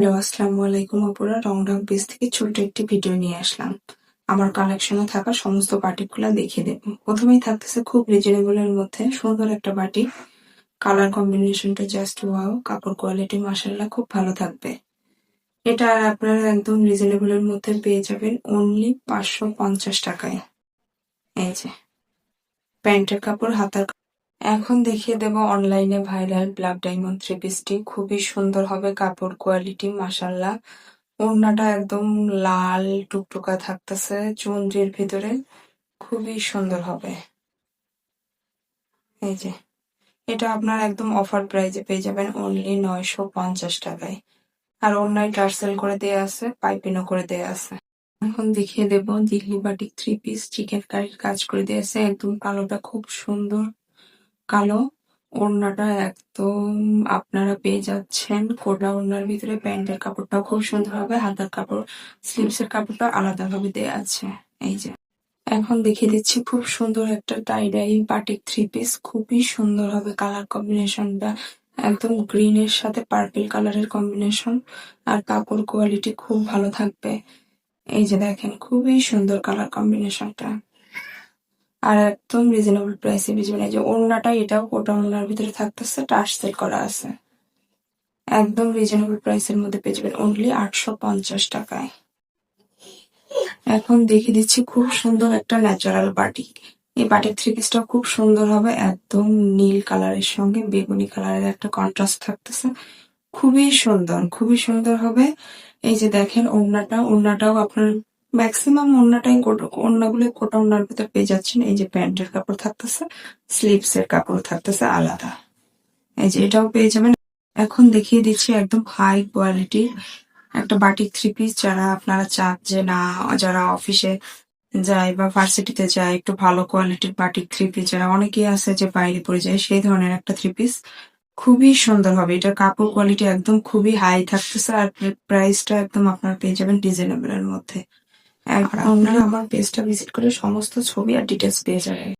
Hello, আসসালামু আলাইকুম আপুরা। রংঢং পেজ থেকে ছোট্ট একটি ভিডিও নিয়ে আসলাম। আমার কালেকশনে থাকা সমস্ত বাটিকগুলা দেখিয়ে দেব। প্রথমেই থাকতেছে খুব রিজনেবল এর মধ্যে সুন্দর একটা বাটিক। কালার কম্বিনেশনটা জাস্ট ওয়াও। কাপড় কোয়ালিটি মাশাআল্লাহ খুব ভালো থাকবে। এটা আপনারা একদম রিজনেবল এর মধ্যে পেয়ে যাবেন অনলি 550 টাকায়। এই যে প্যান্টের কাপড়, হাতার এখন দেখিয়ে দেব অনলাইনে ভাইরাল ব্ল্যাক ডায়মন্ড থ্রি পিসটি। খুবই সুন্দর হবে কাপড় কোয়ালিটি মাশাআল্লাহ। ওড়নাটা একদম লাল টুকটুকা থাকতেছে চুনরির ভিতরে, খুবই সুন্দর হবে। এই যে এটা আপনার একদম অফার প্রাইজে পেয়ে যাবেন অনলি 950 টাকায়। আর ওড়নায় টার্সেল করে দেয়া আছে, পাইপিনও করে দেয়া আছে। এখন দেখিয়ে দেব দিল্লি বাটিক থ্রি পিস চিকেন কারির কাজ করে দেয়া আছে। একদম কালোটা খুব সুন্দর কালো। ওড়নাটা একদম আপনারা পেয়ে যাচ্ছেন কোটা ওড়নার ভিতরে। প্যান্টের কাপড়টাও খুব সুন্দর হবে, হাতার কাপড় স্লিভসের কাপড়টা আলাদাভাবে দেয়া আছে। এই যে এখন দেখিয়ে দিচ্ছি খুব সুন্দর একটা টাই-ডাই বাটিক থ্রি পিস। খুবই সুন্দর হবে কালার কম্বিনেশনটা, একদম গ্রিনের সাথে পার্পল কালারের কম্বিনেশন। আর কাপড় কোয়ালিটি খুব ভালো থাকবে। এই যে দেখেন খুবই সুন্দর কালার কম্বিনেশনটা। আর একদম রিজনেবল প্রাইসে বুঝবেন। এই যে ওড়নাটা, এটাও কোটা ওড়নার ভিতরে থাকতেছে, টার্সেল করা আছে। একদম রিজনেবল প্রাইসের মধ্যে পেয়ে যাবেন অনলি 850 টাকায়। এখন দেখিয়ে দিচ্ছি খুব সুন্দর একটা ন্যাচারাল বাটিক। এই বাটিক থ্রি পিসটা খুব সুন্দর হবে, একদম নীল কালারের সঙ্গে বেগুনি কালারের একটা কন্ট্রাস্ট থাকতেছে। খুবই সুন্দর, খুবই সুন্দর হবে। এই যে দেখেন ওড়নাটাও আপনার ম্যাক্সিমাম ওড়নাগুলো কোটা ওড়নার ভিতর পেয়ে যাচ্ছেন। এই যে প্যান্টের কাপড় থাকতেছে, স্লিভস এর কাপড় থাকতেছে আলাদা। এই যে এটাও পেয়ে যাবেন। এখন দেখিয়ে দিচ্ছি একদম হাই কোয়ালিটি একটা বাটিক থ্রি পিস। যারা আপনারা চান যে না, যারা অফিসে যায় বা ভার্সিটিতে যায়, একটু ভালো কোয়ালিটির বাটিক থ্রি পিস, যারা অনেকেই আছে যে বাইরে পড়ে যায়, সেই ধরনের একটা থ্রি পিস খুবই সুন্দর হবে। এটার কাপড় কোয়ালিটি একদম খুবই হাই থাকতেছে। আর প্রাইসটা একদম আপনারা পেয়ে যাবেন রিজনেবল এর মধ্যে। আর আপনারা আমার পেজটা ভিজিট করে সমস্ত ছবি আর ডিটেলস পেয়ে যাবেন।